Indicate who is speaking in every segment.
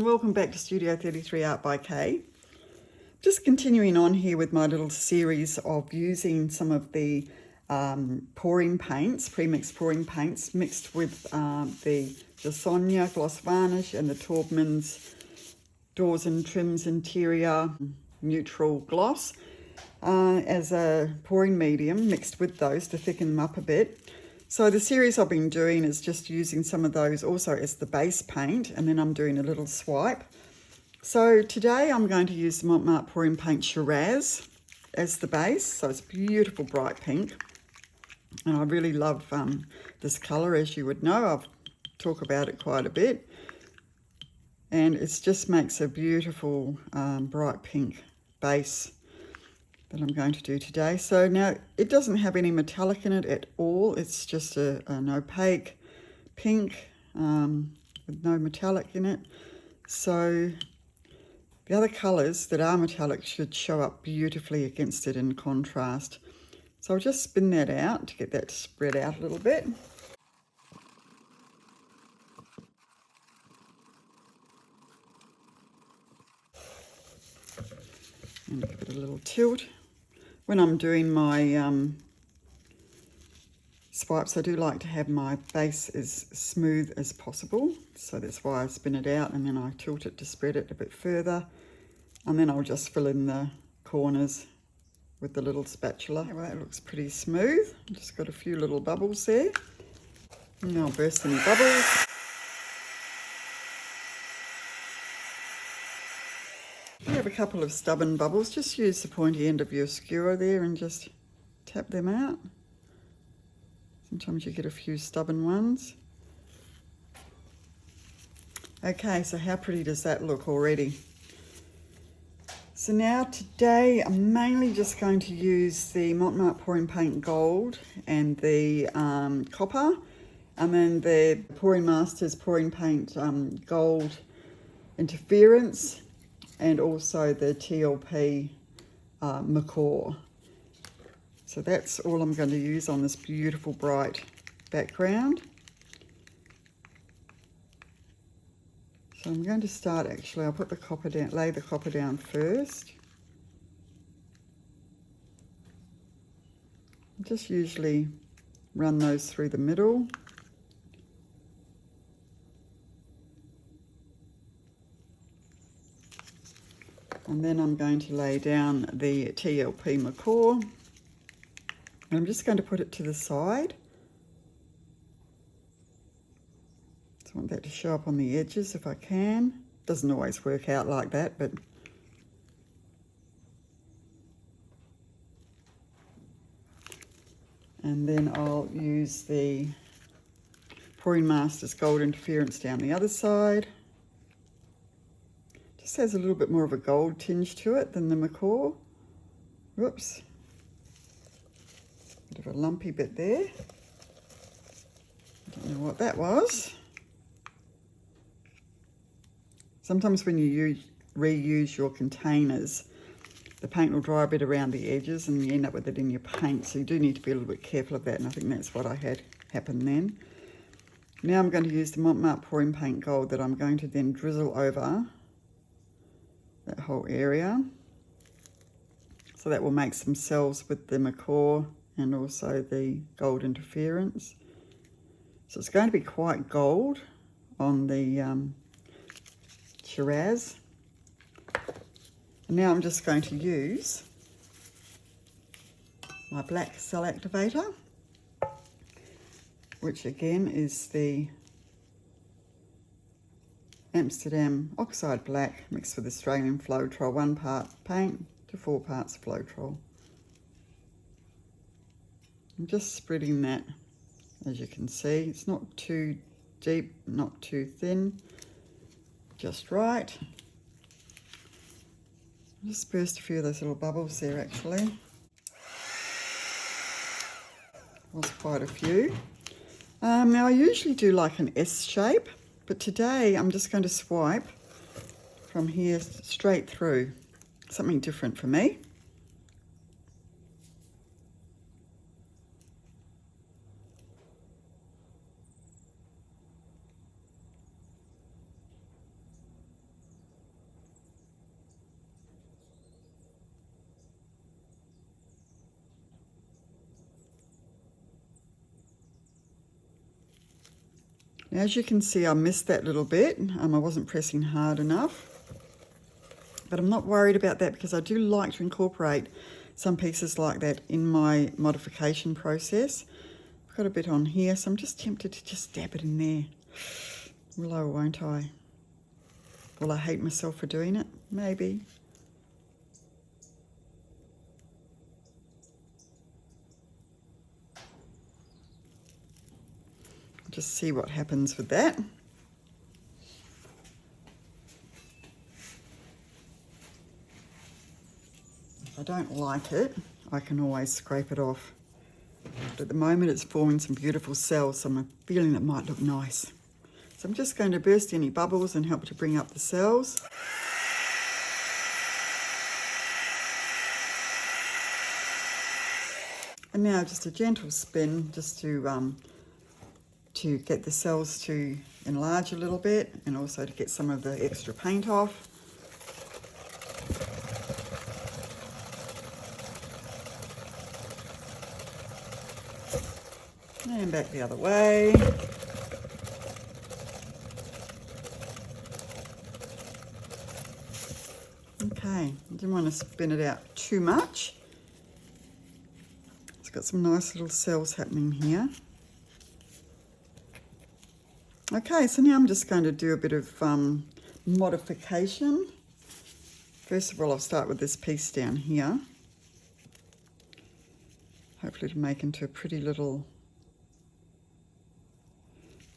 Speaker 1: and welcome back to Studio 33 Art by Kay. Just continuing on here with my little series of using some of the pouring paints, pre-mixed pouring paints, mixed with the Sonia Gloss Varnish and the Taubman's Doors and Trims Interior Neutral Gloss as a pouring medium, mixed with those to thicken them up a bit. So the series I've been doing is just using some of those also as the base paint, and then I'm doing a little swipe. So today I'm going to use the Mont pouring paint Shiraz as the base. So it's beautiful bright pink, and I really love this colour, as you would know. I've talked about it quite a bit, and it just makes a beautiful bright pink base that I'm going to do today. So now it doesn't have any metallic in it at all. It's just an opaque pink with no metallic in it. So the other colours that are metallic should show up beautifully against it in contrast. So I'll just spin that out to get that to spread out a little bit. And give it a little tilt. When I'm doing my swipes, I do like to have my base as smooth as possible. So that's why I spin it out and then I tilt it to spread it a bit further. And then I'll just fill in the corners with the little spatula. Well, that looks pretty smooth. Just got a few little bubbles there. And I'll burst any bubbles. If you have a couple of stubborn bubbles, just use the pointy end of your skewer there and just tap them out. Sometimes you get a few stubborn ones. Okay, so how pretty does that look already? So now today I'm mainly just going to use the Mont pouring paint gold and the copper, and then the Pouring Masters pouring paint gold interference, and also the TLP Macaw. So that's all I'm going to use on this beautiful bright background. So I'm going to start, actually, I'll put the copper down, lay the copper down first. Just usually run those through the middle. And then I'm going to lay down the TLP Macaw. And I'm just going to put it to the side. So I want that to show up on the edges if I can. Doesn't always work out like that, but and then I'll use the Pouring Masters Gold Interference down the other side. Just has a little bit more of a gold tinge to it than the Macaw. Whoops. Bit of a lumpy bit there. Don't know what that was. Sometimes when you reuse your containers, the paint will dry a bit around the edges and you end up with it in your paint. So you do need to be a little bit careful of that, and I think that's what I had happen then. Now I'm going to use the Mont pouring paint gold that I'm going to then drizzle over that whole area. So that will make some cells with the Macaw and also the gold interference. So it's going to be quite gold on the Shiraz. And now I'm just going to use my black cell activator, which again is the Amsterdam Oxide Black mixed with Australian Floetrol, 1 part paint to 4 parts Floetrol. I'm just spreading that, as you can see. It's not too deep, not too thin, just right. I'll just burst a few of those little bubbles there actually. Was quite a few. Now I usually do like an S shape, but today I'm just going to swipe from here straight through. Something different for me. Now, as you can see, I missed that little bit. I wasn't pressing hard enough. But I'm not worried about that because I do like to incorporate some pieces like that in my modification process. I've got a bit on here, so I'm just tempted to just dab it in there. Will I or won't I? Will I hate myself for doing it? Maybe. Just see what happens with that. If I don't like it, I can always scrape it off. But at the moment it's forming some beautiful cells, so I'm feeling it might look nice. So I'm just going to burst any bubbles and help to bring up the cells. And now just a gentle spin just to get the cells to enlarge a little bit and also to get some of the extra paint off. And back the other way. Okay, I didn't want to spin it out too much. It's got some nice little cells happening here. Okay, so now I'm just going to do a bit of modification. First of all, I'll start with this piece down here. Hopefully it'll make into a pretty little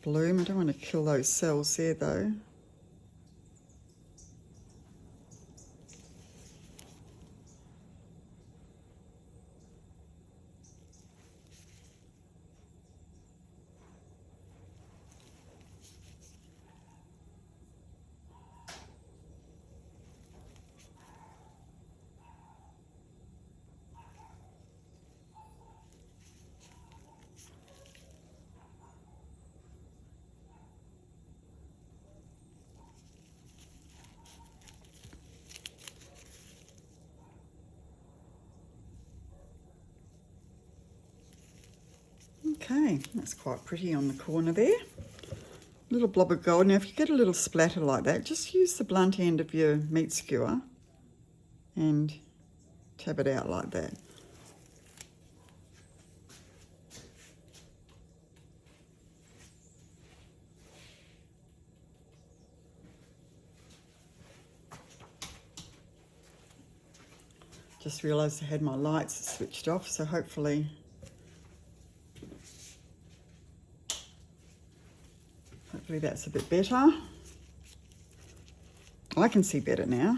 Speaker 1: bloom. I don't want to kill those cells there though. Okay, that's quite pretty on the corner there. Little blob of gold. Now if you get a little splatter like that, just use the blunt end of your meat skewer and tab it out like that. Just realised I had my lights switched off, so hopefully that's a bit better. I can see better now.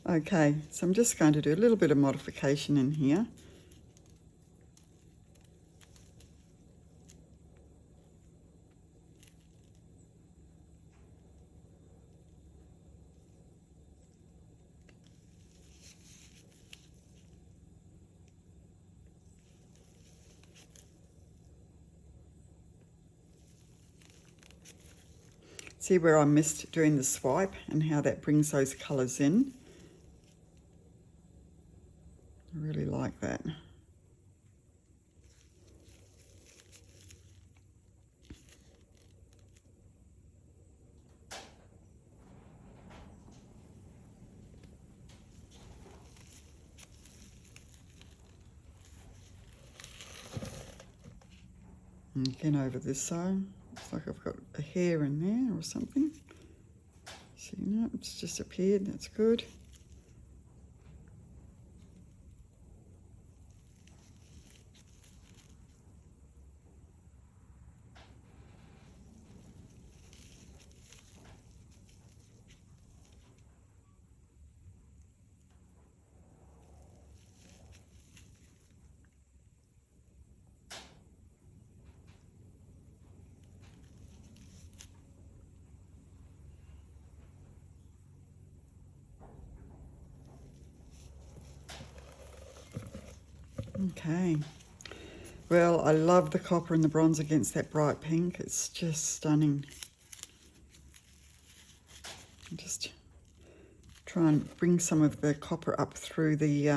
Speaker 1: Okay, so I'm just going to do a little bit of modification in here. See where I missed doing the swipe and how that brings those colours in. I really like that. And again over this side. Looks like I've got a hair in there or something. See, no, it's just appeared, that's good. Okay, well, I love the copper and the bronze against that bright pink. It's just stunning. Just try and bring some of the copper up through the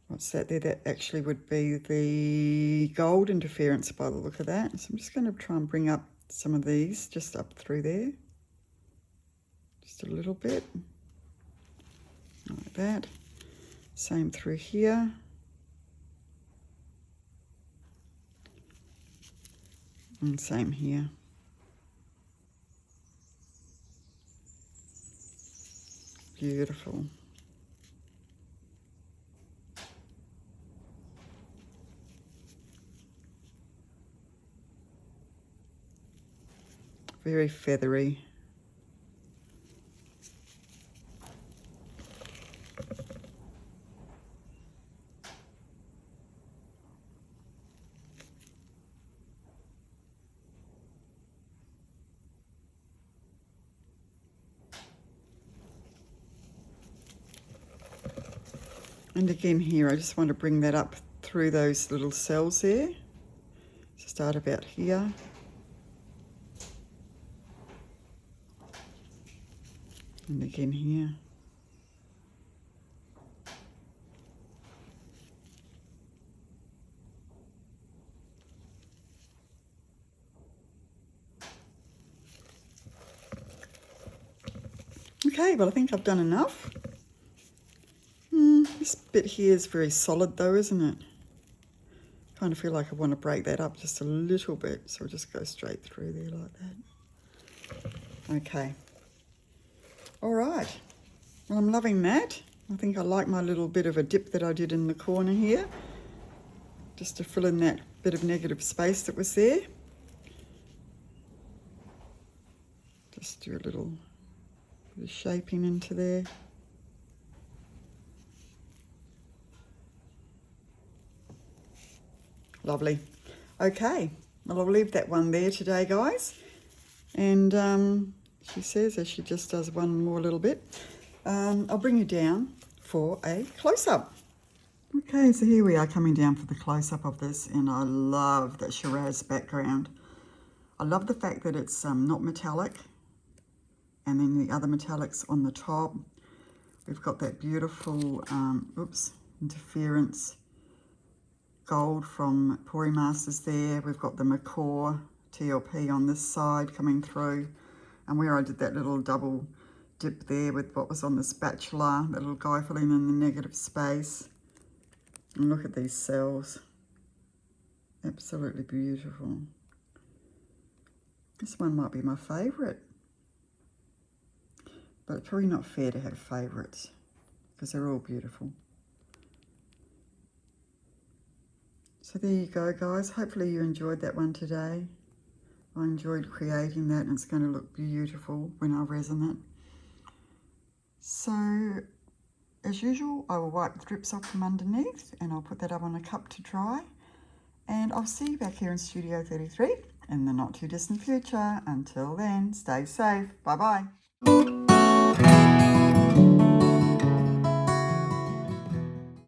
Speaker 1: What's that there? That actually would be the gold interference by the look of that. So I'm just going to try and bring up some of these just up through there. Just a little bit. Like that. Same through here. And same here. Beautiful. Very feathery. And again here, I just want to bring that up through those little cells there. So start about here. And again here. Okay, well I think I've done enough. This bit here is very solid though, isn't it? Kind of feel like I want to break that up just a little bit, so I'll just go straight through there like that. Okay. All right. Well, I'm loving that. I think I like my little bit of a dip that I did in the corner here, just to fill in that bit of negative space that was there. Just do a little bit of shaping into there. Lovely. Okay, well I'll leave that one there today, guys. And she says, as she just does one more little bit, I'll bring you down for a close-up. Okay, so here we are coming down for the close-up of this, and I love that Shiraz background. I love the fact that it's not metallic, and then the other metallics on the top. We've got that beautiful, interference gold from Pouring Masters there. We've got the Macaw TLP on this side coming through, and where I did that little double dip there with what was on the spatula, that little guy filling in the negative space. And look at these cells. Absolutely beautiful. This one might be my favourite, but it's probably not fair to have favourites because they're all beautiful. So there you go, guys. Hopefully you enjoyed that one today. I enjoyed creating that, and it's going to look beautiful when I resin it. So, as usual, I will wipe the drips off from underneath, and I'll put that up on a cup to dry. And I'll see you back here in Studio 33 in the not too distant future. Until then, stay safe. Bye-bye.